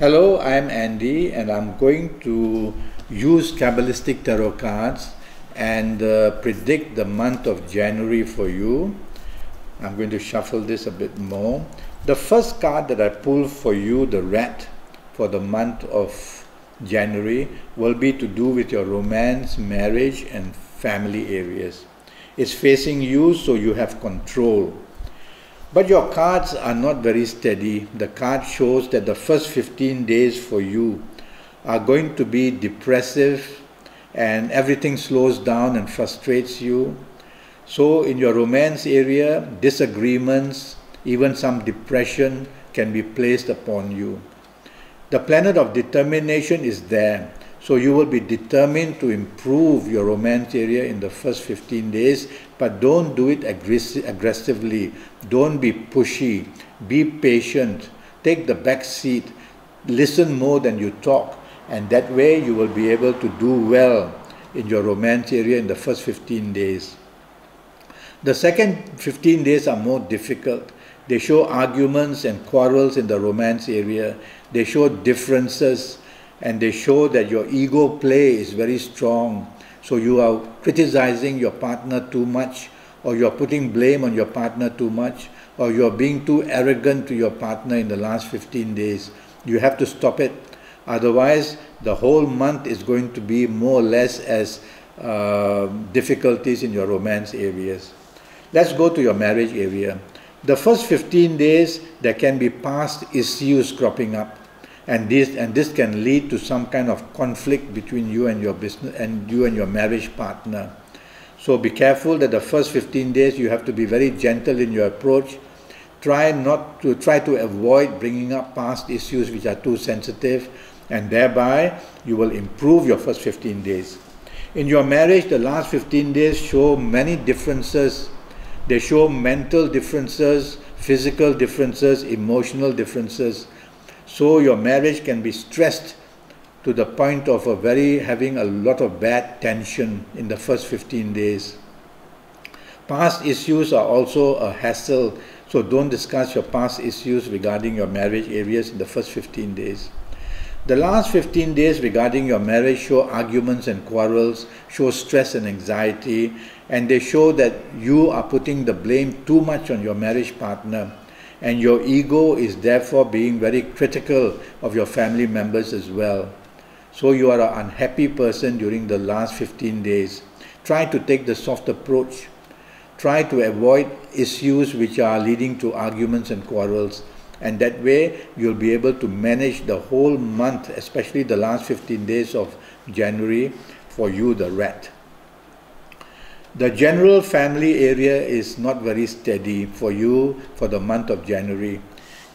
Hello, I'm Andy and I'm going to use Kabbalistic Tarot cards and predict the month of January for you. I'm going to shuffle this a bit more. The first card that I pull for you, the Rat, for the month of January will be to do with your romance, marriage and family areas. It's facing you, so you have control. But your cards are not very steady. The card shows that the first 15 days for you are going to be depressive and everything slows down and frustrates you. So in your romance area, disagreements, even some depression can be placed upon you. The planet of determination is there. So you will be determined to improve your romance area in the first 15 days, but don't do it aggressively. Don't be pushy. Be patient. Take the back seat. Listen more than you talk. And that way you will be able to do well in your romance area in the first 15 days. The second 15 days are more difficult. They show arguments and quarrels in the romance area. They show differences. And they show that your ego play is very strong. So you are criticizing your partner too much, or you're putting blame on your partner too much, or you're being too arrogant to your partner in the last 15 days. You have to stop it. Otherwise, the whole month is going to be more or less as difficulties in your romance areas. Let's go to your marriage area. The first 15 days, there can be past issues cropping up. And this can lead to some kind of conflict between you and your business and you and your marriage partner. So be careful that the first 15 days you have to be very gentle in your approach. Try to avoid bringing up past issues which are too sensitive, and thereby you will improve your first 15 days. In your marriage, the last 15 days show many differences. They show mental differences, physical differences, emotional differences. So your marriage can be stressed to the point of having a lot of bad tension in the first 15 days. Past issues are also a hassle, so don't discuss your past issues regarding your marriage areas in the first 15 days. The last 15 days regarding your marriage show arguments and quarrels, show stress and anxiety, and they show that you are putting the blame too much on your marriage partner. And your ego is therefore being very critical of your family members as well. So you are an unhappy person during the last 15 days. Try to take the soft approach. Try to avoid issues which are leading to arguments and quarrels. And that way you'll be able to manage the whole month, especially the last 15 days of January, for you, the Rat. The general family area is not very steady for you for the month of January.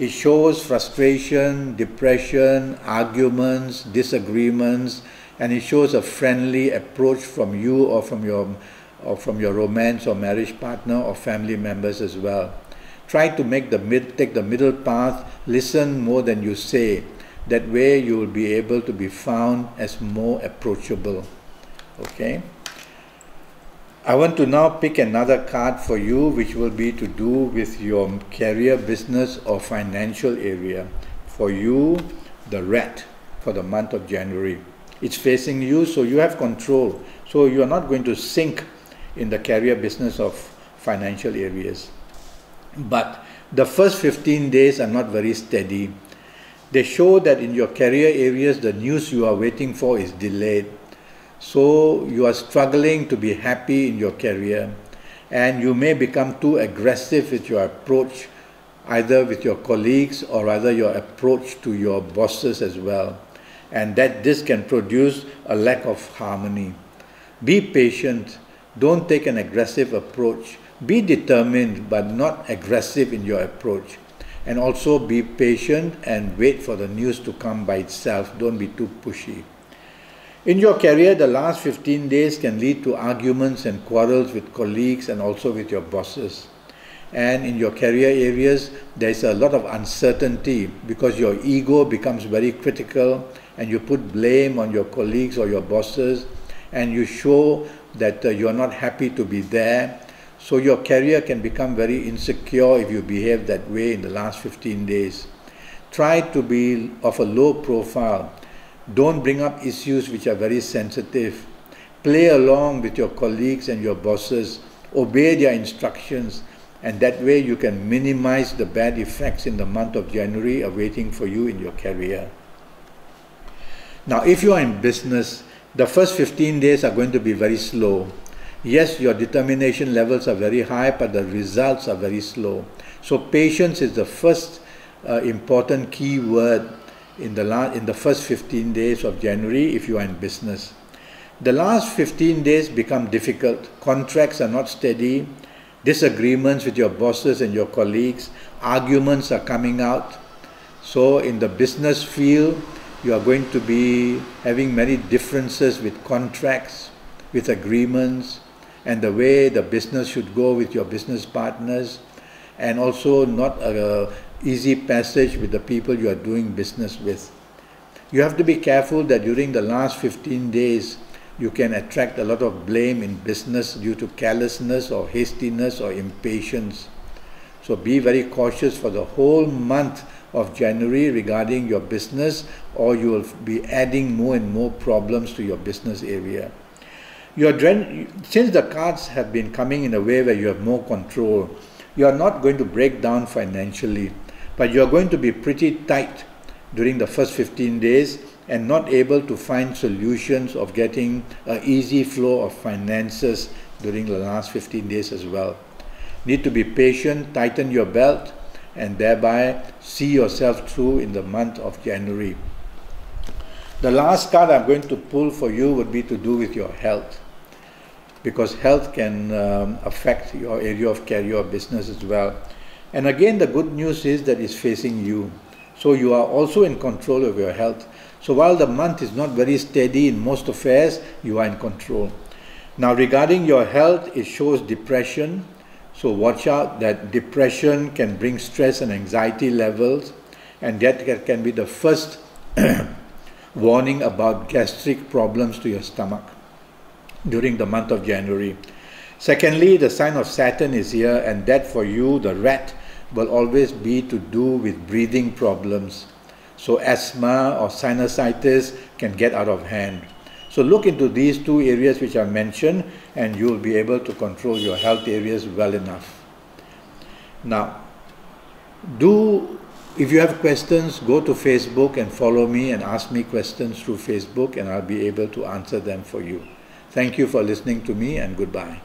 It shows frustration, depression, arguments, disagreements, and it shows a friendly approach from you or from your romance or marriage partner or family members as well. Try to take the middle path, listen more than you say. That way you will be able to be found as more approachable. Okay? I want to now pick another card for you, which will be to do with your career, business or financial area. For you, the Rat, for the month of January. It's facing you, so you have control. So you are not going to sink in the career, business or financial areas. But the first 15 days are not very steady. They show that in your career areas, the news you are waiting for is delayed. So you are struggling to be happy in your career, and you may become too aggressive with your approach, either with your colleagues or rather your approach to your bosses as well, and that this can produce a lack of harmony. Be patient. Don't take an aggressive approach. Be determined but not aggressive in your approach. And also be patient and wait for the news to come by itself. Don't be too pushy. In your career, the last 15 days can lead to arguments and quarrels with colleagues and also with your bosses. And in your career areas, there's a lot of uncertainty because your ego becomes very critical and you put blame on your colleagues or your bosses, and you show that you're not happy to be there. So your career can become very insecure if you behave that way in the last 15 days. Try to be of a low profile. Don't bring up issues which are very sensitive. Play along with your colleagues and your bosses. Obey their instructions, and that way you can minimize the bad effects in the month of January awaiting for you in your career. Now, if you are in business, the first 15 days are going to be very slow. Yes, your determination levels are very high, but the results are very slow. So patience is the first important key word in the first 15 days of January if you are in business. The last 15 days become difficult. Contracts are not steady. Disagreements with your bosses and your colleagues. Arguments are coming out. So in the business field, you are going to be having many differences with contracts, with agreements, and the way the business should go with your business partners, and also not an easy passage with the people you are doing business with. You have to be careful that during the last 15 days, you can attract a lot of blame in business due to carelessness or hastiness or impatience. So be very cautious for the whole month of January regarding your business, or you will be adding more and more problems to your business area. Since the cards have been coming in a way where you have more control, you are not going to break down financially, but you are going to be pretty tight during the first 15 days and not able to find solutions of getting an easy flow of finances during the last 15 days as well. Need to be patient, tighten your belt, and thereby see yourself through in the month of January. The last card I'm going to pull for you would be to do with your health, because health can affect your area of career or business as well. And again, the good news is that it's facing you. So you are also in control of your health. So while the month is not very steady in most affairs, you are in control. Now regarding your health, it shows depression. So watch out that depression can bring stress and anxiety levels, and that can be the first warning about gastric problems to your stomach during the month of January. Secondly, the sign of Saturn is here, and that for you, the rat, will always be to do with breathing problems. So asthma or sinusitis can get out of hand. So look into these two areas which I mentioned, and you will be able to control your health areas well enough. Now, if you have questions, go to Facebook and follow me and ask me questions through Facebook, and I'll be able to answer them for you. Thank you for listening to me, and goodbye.